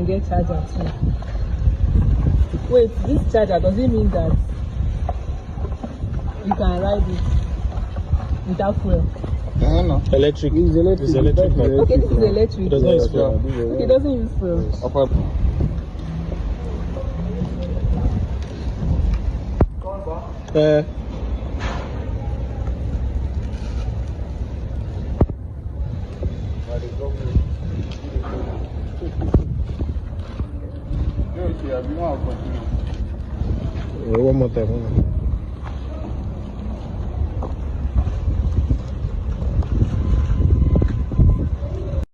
can get charger too. Wait, this charger, does it mean that you can ride it without fuel? No. Electric. It's electric. It's electric. Okay, this is electric. It does not use fuel. Okay, it doesn't use fuel. One more time.